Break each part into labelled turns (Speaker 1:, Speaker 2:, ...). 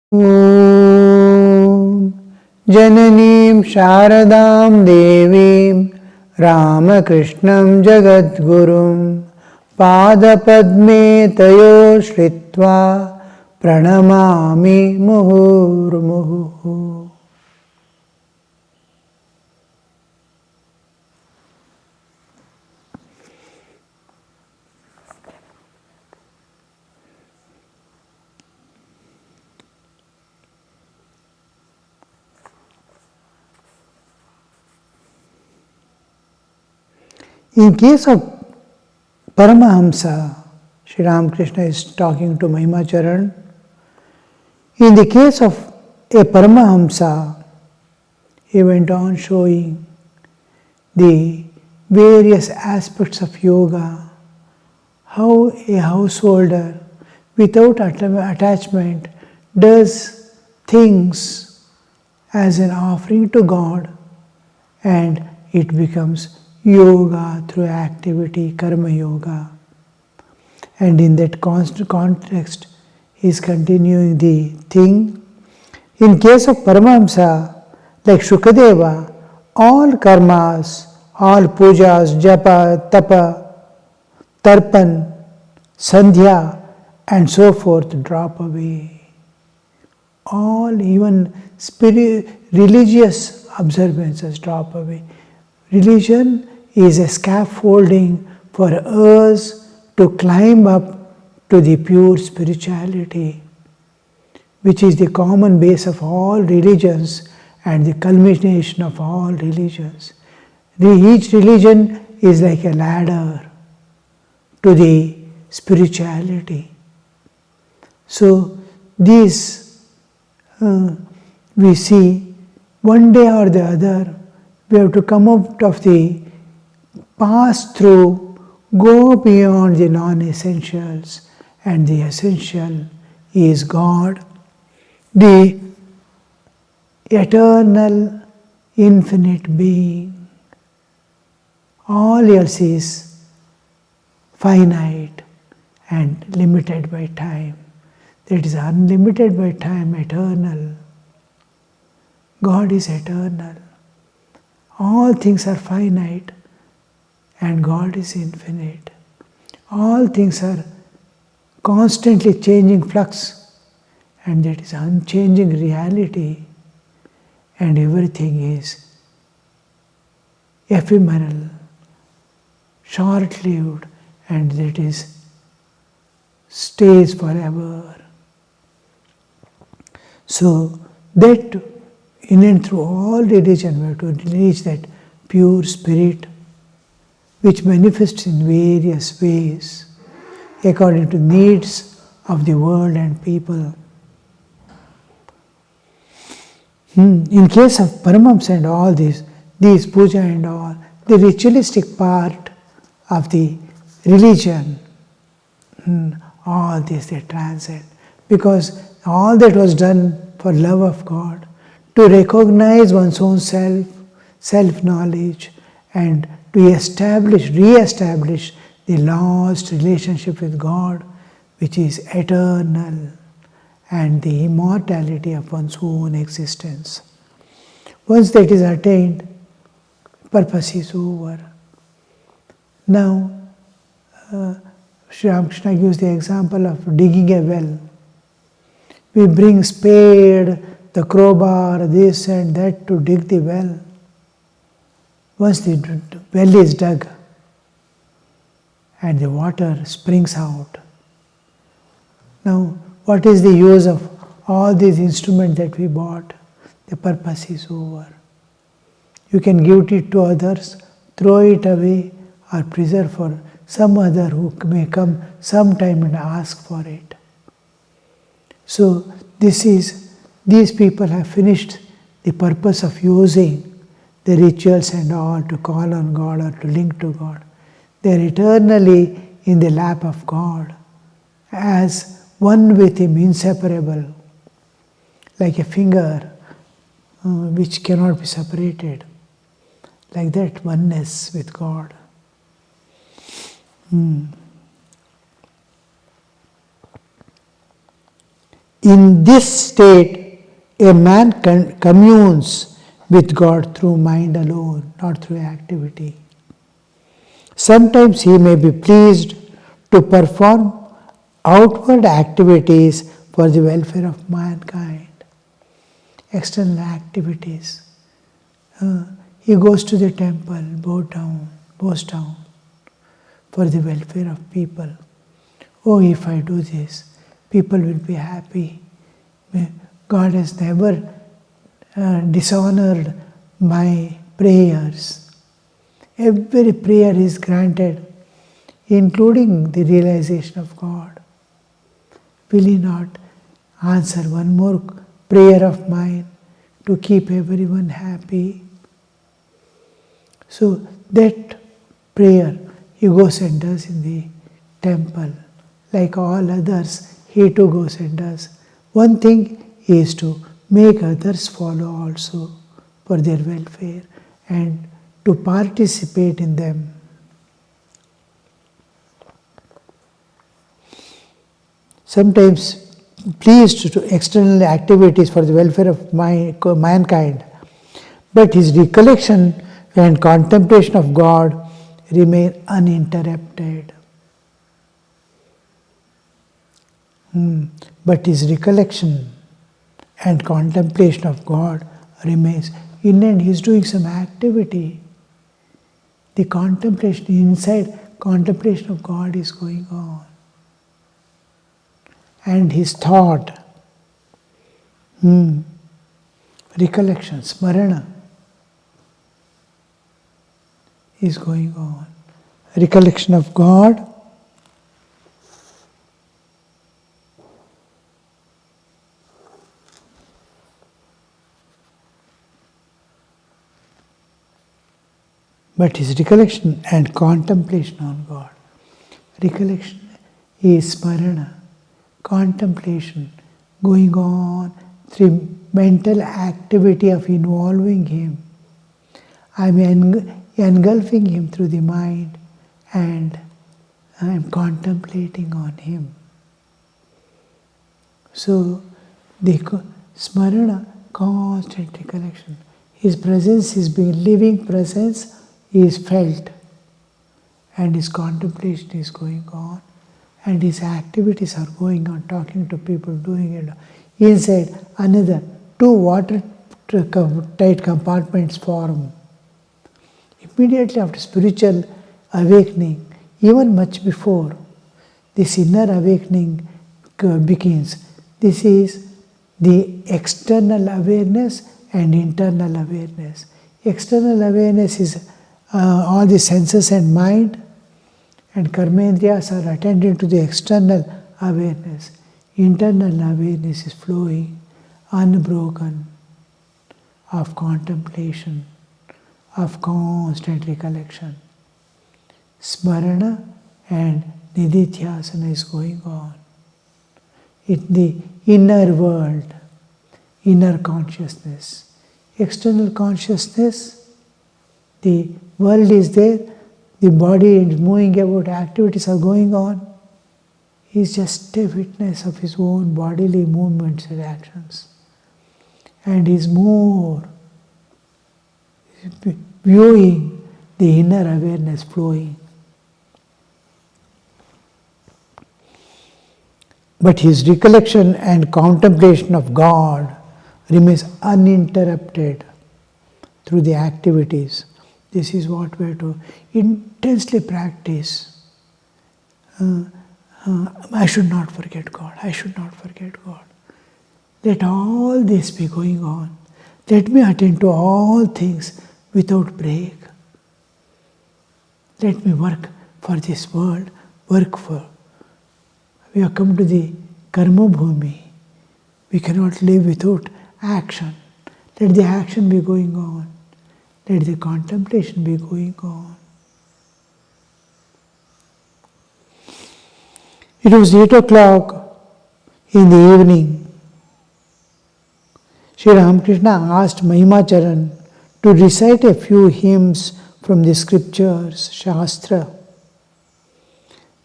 Speaker 1: Om Jananim Sharadam Devim Ramakrishnam Jagadgurum Padapadme Tayo Shritva Pranamami Muhurmuhu. In case of Paramahamsa, Sri Ramakrishna is talking to Mahimacharan. In the case of a Paramahamsa, he went on showing the various aspects of yoga, how a householder without attachment does things as an offering to God, and it becomes yoga through activity, karma yoga. And in that context, he is continuing the thing. In case of Paramahamsa, like Shukadeva, all karmas, all pujas, japa, tapa, tarpan, sandhya, and so forth drop away. All even religious observances drop away. Religion is a scaffolding for us to climb up to the pure spirituality, which is the common base of all religions and the culmination of all religions. Each religion is like a ladder to the spirituality. So these we see one day or the other we have to come out of the pass through, go beyond the non-essentials, and the essential is God, the eternal, infinite being. All else is finite and limited by time. That is unlimited by time, eternal. God is eternal. All things are finite and God is infinite. All things are constantly changing flux, and that is unchanging reality, and everything is ephemeral, short-lived, and that is stays forever. So that in and through all religion we have to reach that pure spirit which manifests in various ways according to needs of the world and people. In case of Paramahamsa and all these puja and all, the ritualistic part of the religion, all this they transcend, because all that was done for love of God, to recognize one's own self-knowledge, and to re-establish the lost relationship with God, which is eternal, and the immortality of one's own existence. Once that is attained, purpose is over. Now, Sri Ramakrishna gives the example of digging a well. We bring spade, the crowbar, this and that to dig the well. Once the well is dug and the water springs out. Now, what is the use of all these instruments that we bought? The purpose is over. You can give it to others, throw it away, or preserve for some other who may come sometime and ask for it. So these people have finished the purpose of using the rituals and all to call on God or to link to God. They are eternally in the lap of God, as one with Him, inseparable, like a finger which cannot be separated. Like that, oneness with God. In this state, a man communes with God through mind alone, not through activity. Sometimes he may be pleased to perform outward activities for the welfare of mankind, external activities. He goes to the temple, bows down for the welfare of people. Oh, if I do this, people will be happy. God has never dishonored my prayers. Every prayer is granted, including the realization of God. Will He not answer one more prayer of mine to keep everyone happy? So that prayer he goes and does in the temple. Like all others, he too goes and does. One thing is to make others follow also for their welfare and to participate in them. Sometimes pleased to external activities for the welfare of mankind, but his recollection and contemplation of God remain uninterrupted. But his recollection and contemplation of God remains. In the end, he is doing some activity. The contemplation, inside contemplation of God is going on. And his thought, recollection, smarana, is going on. Recollection of God, but his recollection and contemplation on God. Recollection is smarana, contemplation going on through mental activity of involving Him. I am engulfing Him through the mind and I am contemplating on Him. So the smarana, constant recollection. His presence, His being living presence is felt and His contemplation is going on and His activities are going on, talking to people, doing it. Inside another 2 watertight compartments form. Immediately after spiritual awakening, even much before, this inner awakening begins. This is the external awareness and internal awareness. External awareness is all the senses and mind, and karmendriyas are attending to the external awareness. Internal awareness is flowing, unbroken, of contemplation, of constant recollection. Smarana and nididhyasana is going on. In the inner world, inner consciousness. External consciousness, the world is there, the body is moving about, activities are going on. He is just a witness of his own bodily movements and actions. And he is more viewing the inner awareness flowing. But his recollection and contemplation of God remains uninterrupted through the activities. This is what we have to intensely practice. I should not forget God. I should not forget God. Let all this be going on. Let me attend to all things without break. Let me work for this world, work for. We have come to the karma bhumi. We cannot live without action. Let the action be going on. Let the contemplation be going on. It was 8 o'clock in the evening. Sri Ramakrishna asked Mahimacharan to recite a few hymns from the scriptures, Shastra.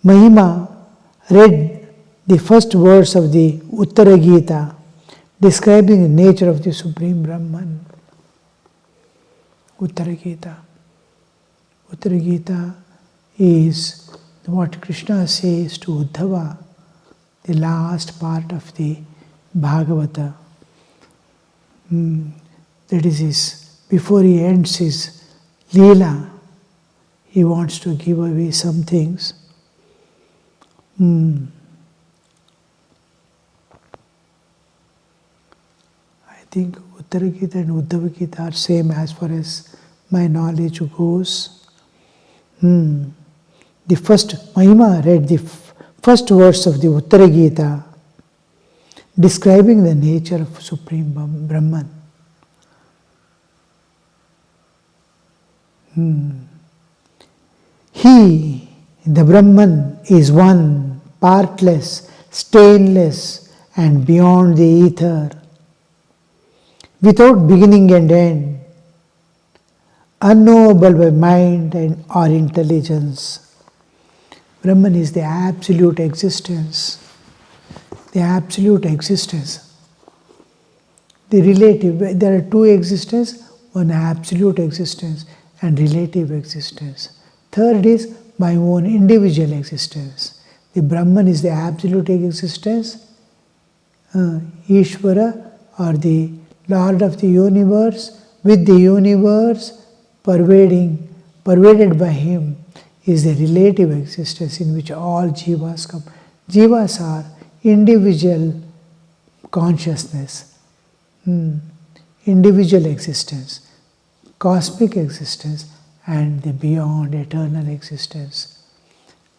Speaker 1: Mahima read the first verse of the Uttara Gita, describing the nature of the Supreme Brahman. Uttara Gita. Uttara Gita is what Krishna says to Uddhava, the last part of the Bhagavata. That is before he ends his Leela, he wants to give away some things. I think Uttara Gita and Uddhava Gita are same as far as my knowledge goes. The first, Mahima read the first verse of the Uttara Gita, describing the nature of Supreme Brahman. He, the Brahman, is one, partless, stainless, and beyond the ether, without beginning and end, unknowable by mind and or intelligence. Brahman is the absolute existence. The absolute existence. The relative, there are two existences, one absolute existence and relative existence. Third is my own individual existence. The Brahman is the absolute existence, Ishvara, or the Lord of the universe, with the universe pervaded by him, is the relative existence in which all jivas come. Jivas are individual consciousness, individual existence, cosmic existence, and the beyond eternal existence.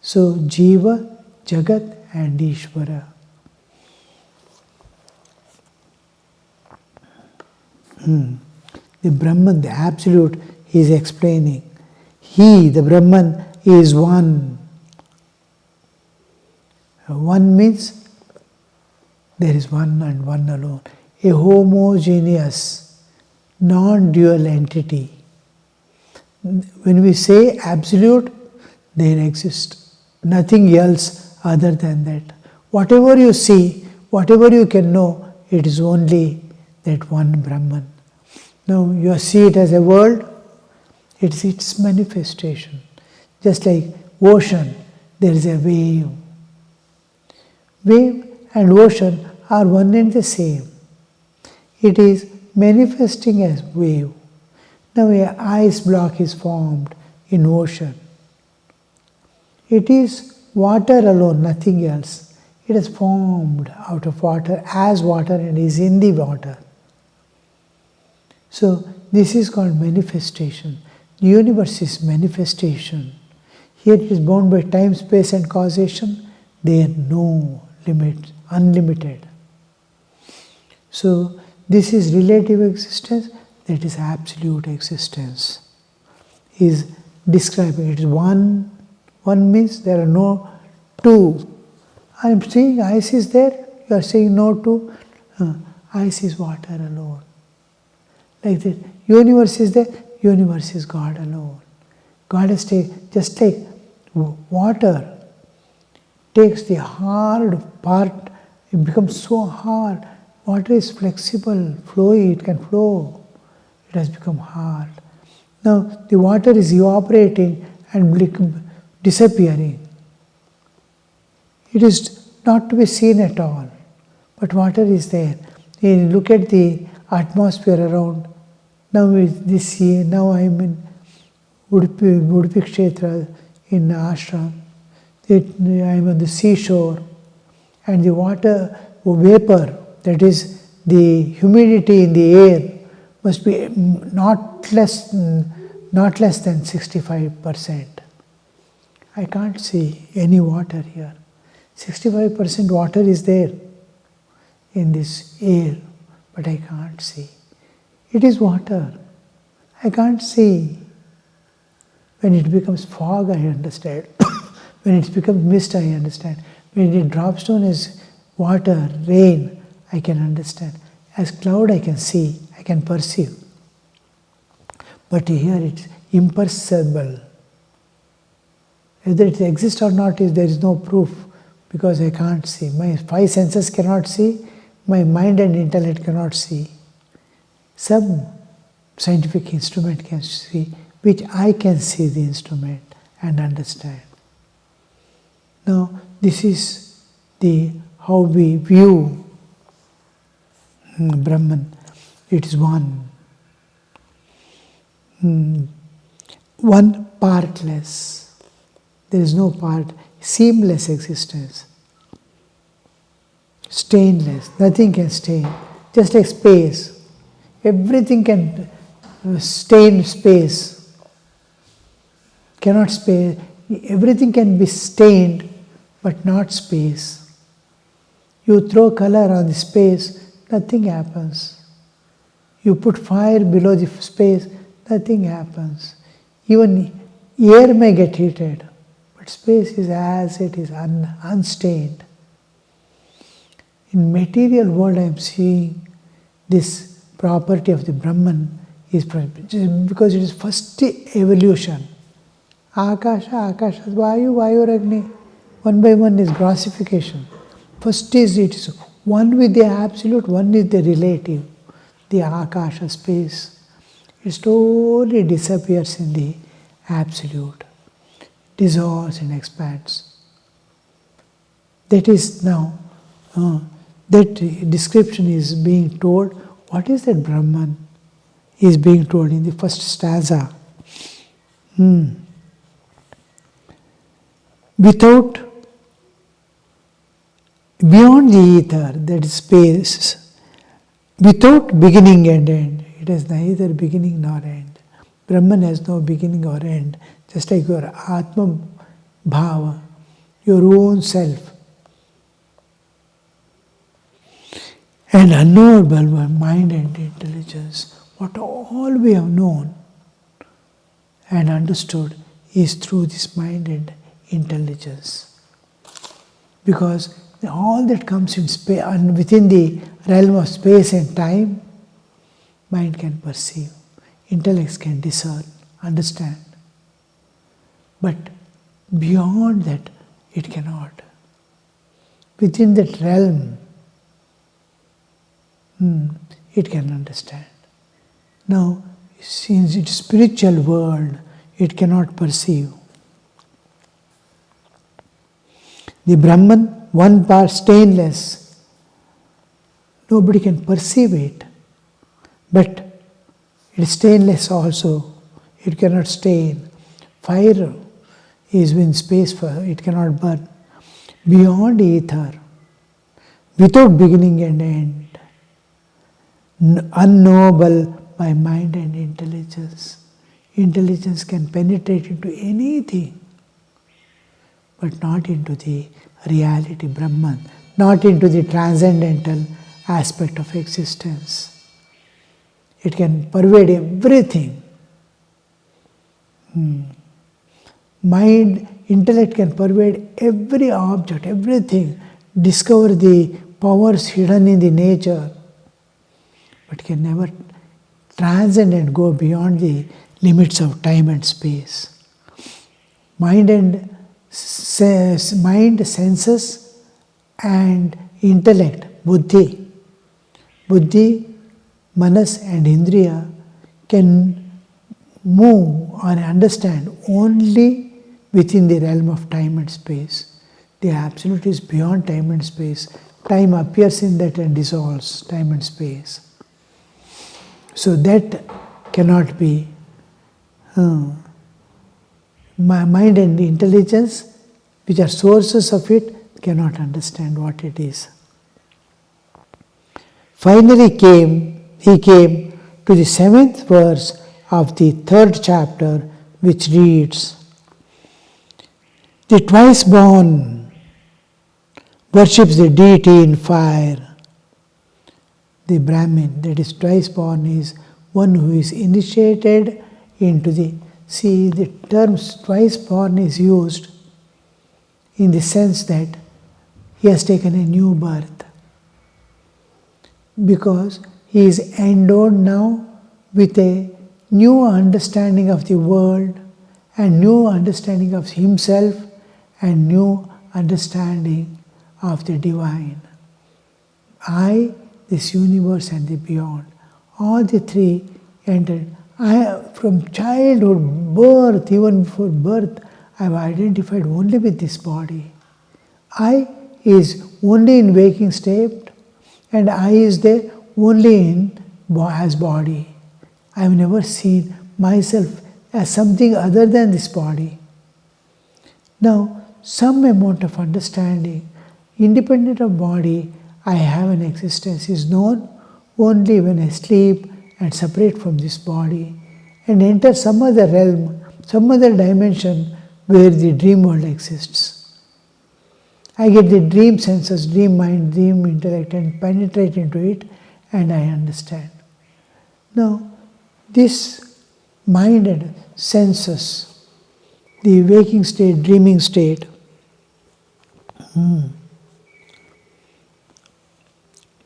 Speaker 1: So, Jiva, Jagat, and Ishvara. The Brahman, the Absolute, he is explaining. He, the Brahman, is one. One means there is one and one alone. A homogeneous, non-dual entity. When we say absolute, there exists nothing else other than that. Whatever you see, whatever you can know, it is only that one Brahman. Now you see it as a world, it's its manifestation. Just like ocean, there is a wave. Wave and ocean are one and the same. It is manifesting as wave. Now an ice block is formed in ocean. It is water alone, nothing else. It is formed out of water as water and is in the water. So this is called manifestation. The universe is manifestation. Here it is bound by time, space and causation. There no limit, unlimited. So this is relative existence, that is absolute existence. He is describing it is one. One means there are no two. I am saying ice is there, you are saying no two. Ice is water alone. Like that. Universe is there, universe is God alone. God has taken, just like water takes the hard part, it becomes so hard. Water is flexible, flowy, it can flow. It has become hard. Now the water is evaporating and disappearing. It is not to be seen at all, but water is there. You look at the atmosphere around. Now this year, now I am in Udupi Kshetra in ashram. I am on the seashore, and the water vapor, that is the humidity in the air, must be not less than 65%. I can't see any water here. 65% water is there in this air, but I can't see. It is water. I can't see. When it becomes fog, I understand. When it becomes mist, I understand. When it drops down as water, rain, I can understand. As cloud, I can see, I can perceive. But here it's imperceptible. Whether it exists or not, there is no proof, because I can't see. My five senses cannot see, my mind and intellect cannot see. Some scientific instrument can see, which I can see the instrument and understand. Now, this is how we view Brahman. It is one. One partless. There is no part. Seamless existence. Stainless. Nothing can stain. Just like space. Everything can stain space. Cannot space. Everything can be stained, but not space. You throw color on the space, nothing happens. You put fire below the space, nothing happens. Even air may get heated, but space is as it is, unstained. In material world I am seeing this property of the Brahman is because it is first evolution. Akasha, Vayu, Agni. One by one is grossification. First is it is one with the absolute, one is the relative, the Akasha space. It slowly disappears in the absolute, dissolves and expands. That is now, that description is being told. What is that Brahman is being told in the first stanza. Without, beyond the ether, that is space, without beginning and end. It has neither beginning nor end. Brahman has no beginning or end, just like your Atma Bhava, your own self. And unknowable by mind and intelligence. What all we have known and understood is through this mind and intelligence. Because all that comes in space and within the realm of space and time, mind can perceive, intellect can discern, understand. But beyond that, it cannot. Within that realm, it can understand. Now, since it's spiritual world, it cannot perceive. The Brahman, one part stainless, nobody can perceive it. But it is stainless also, it cannot stain. Fire is in space, it cannot burn. Beyond ether, without beginning and end, unknowable by mind and intelligence. Intelligence can penetrate into anything, but not into the reality Brahman, not into the transcendental aspect of existence. It can pervade everything. Mind, intellect can pervade every object, everything, discover the powers hidden in the nature, but can never transcend and go beyond the limits of time and space. Mind, senses and intellect, buddhi, manas and indriya can move or understand only within the realm of time and space. The absolute is beyond time and space. Time appears in that and dissolves time and space. So that cannot be. Mind and intelligence, which are sources of it, cannot understand what it is. Finally he came to the 7th verse of the 3rd chapter, which reads, "The twice born worships the deity in fire." The Brahmin, that is twice born, is one who is initiated into the... See, the term twice born is used in the sense that he has taken a new birth. Because he is endowed now with a new understanding of the world and new understanding of himself and new understanding of the divine. I, this universe and the beyond. All the three entered. From childhood, birth, even before birth, I have identified only with this body. I is only in waking state, and I is there only as body. I have never seen myself as something other than this body. Now, some amount of understanding, independent of body, I have an existence, is known only when I sleep and separate from this body and enter some other realm, some other dimension where the dream world exists. I get the dream senses, dream mind, dream intellect and penetrate into it and I understand. Now, this mind and senses, the waking state, dreaming state,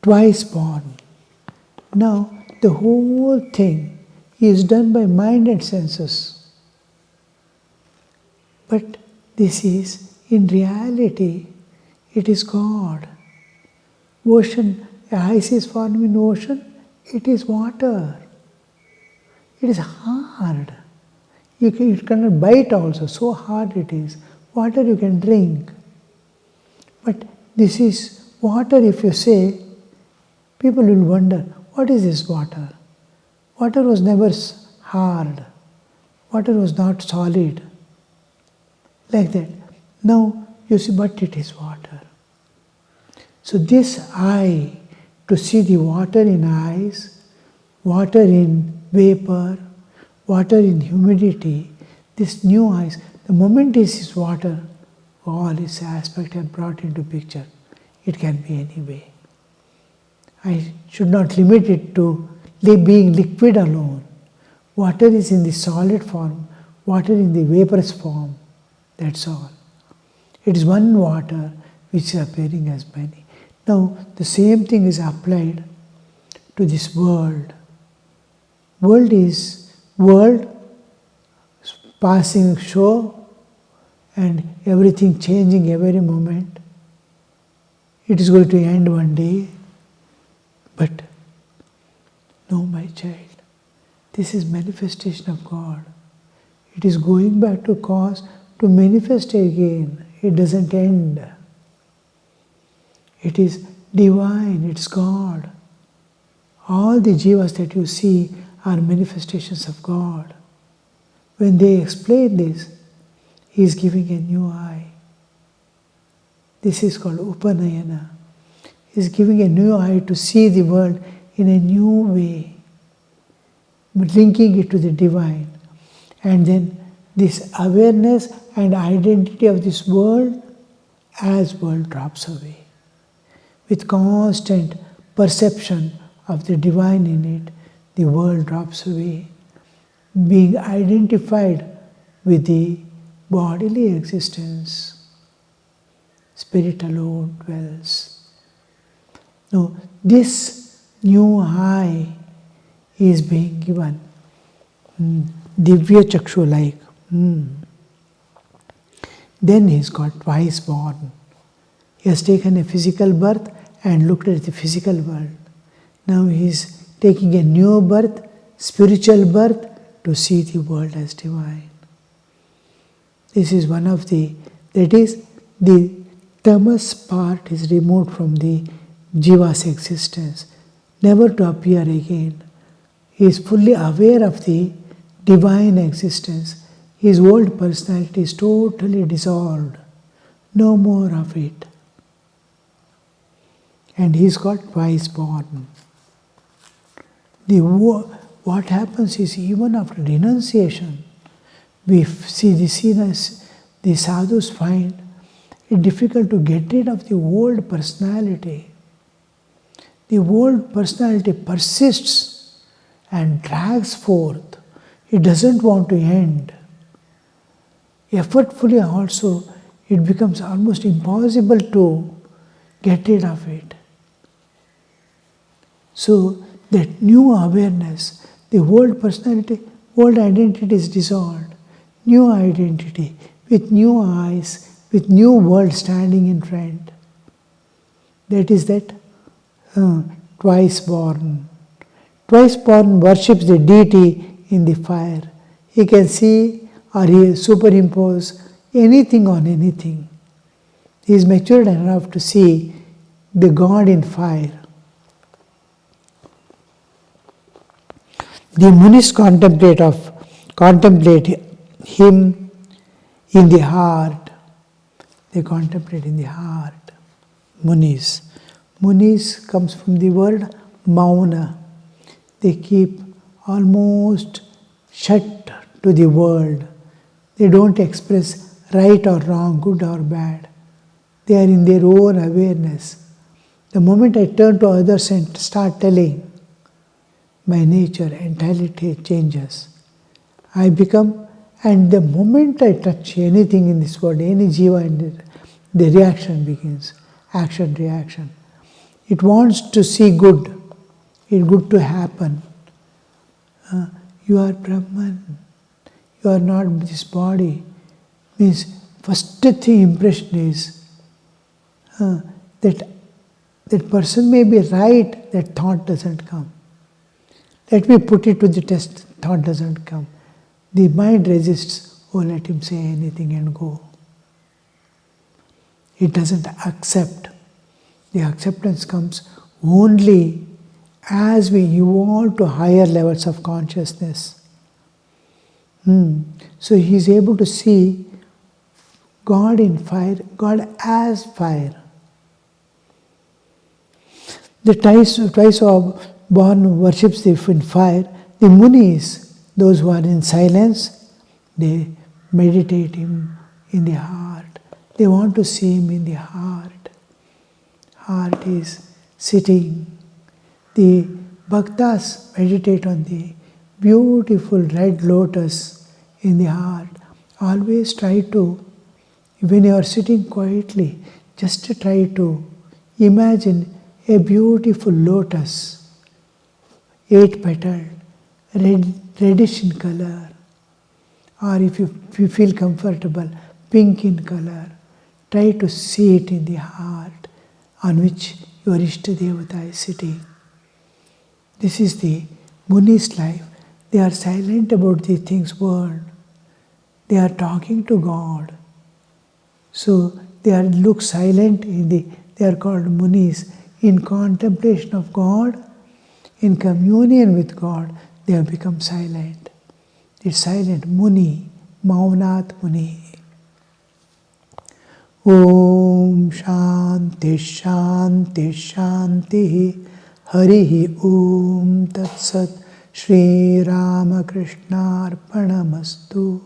Speaker 1: twice born. Now, the whole thing is done by mind and senses. But this is, in reality, it is God. Ocean, ice is formed in ocean, it is water. It is hard. You cannot bite also, so hard it is. Water you can drink. But this is water, if you say, people will wonder, what is this water? Water was never hard. Water was not solid. Like that. Now you see, but it is water. So this eye, to see the water in ice, water in vapor, water in humidity, this new eyes, the moment this is water, all its aspects are brought into picture. It can be any way. I should not limit it to being liquid alone. Water is in the solid form, water in the vaporous form. That's all. It is one water which is appearing as many. Now, the same thing is applied to this world. World is world, passing show, and everything changing every moment. It is going to end one day. But, no, my child, this is manifestation of God. It is going back to cause to manifest again. It doesn't end. It is divine, it's God. All the jivas that you see are manifestations of God. When they explain this, he is giving a new eye. This is called Upanayana. He is giving a new eye to see the world in a new way, linking it to the divine. And then this awareness and identity of this world as world drops away. With constant perception of the divine in it, the world drops away, being identified with the bodily existence. Spirit alone dwells. Now, this new eye is being given, Divya Chakshu like. Then he's got twice born. He has taken a physical birth and looked at the physical world. Now he is taking a new birth, spiritual birth, to see the world as divine. This is one of the, that is, the tamas part is removed from the jiva's existence, never to appear again. He is fully aware of the divine existence. His old personality is totally dissolved. No more of it. And he's got twice born. What happens is, even after renunciation, we see the sadhus find it difficult to get rid of the old personality. The old personality persists and drags forth. It doesn't want to end. Effortfully also, it becomes almost impossible to get rid of it. So, that new awareness, the old personality, old identity is dissolved. New identity, with new eyes, with new world standing in front. That is that twice born. Twice born worships the deity in the fire. He can see or he superimpose anything on anything. He is matured enough to see the God in fire. The Munis contemplate him in the heart. They contemplate in the heart. Munis. Munis comes from the word mauna. They keep almost shut to the world. They don't express right or wrong, good or bad. They are in their own awareness. The moment I turn to others and start telling, my nature entirely changes. I become, and the moment I touch anything in this world, any jiva, and the reaction begins. Action, reaction. It wants to see good. It's good to happen. You are Brahman. You are not this body. Means first thing impression is that person may be right, that thought doesn't come. Let me put it to the test, thought doesn't come. The mind resists, oh let him say anything and go. It doesn't accept. The acceptance comes only as we evolve to higher levels of consciousness. So he is able to see God in fire, God as fire. The twice born worships in fire. The Munis, those who are in silence, they meditate him in the heart. They want to see him in the heart. Heart is sitting. The bhaktas meditate on the beautiful red lotus in the heart. Always try to, when you are sitting quietly, just to try to imagine a beautiful lotus, 8-petaled, reddish in color, or if you feel comfortable, pink in color. Try to see it in the heart on which your Ishtadevata is sitting. This is the Muni's life. They are silent about the things world. They are talking to God. So they look silent they are called Munis. In contemplation of God, in communion with God, they have become silent. It's silent, Muni, Maunat Muni. Om Shanti Shanti Shanti Harihi Om Tat Sat Shri Ramakrishna Arpanamastu.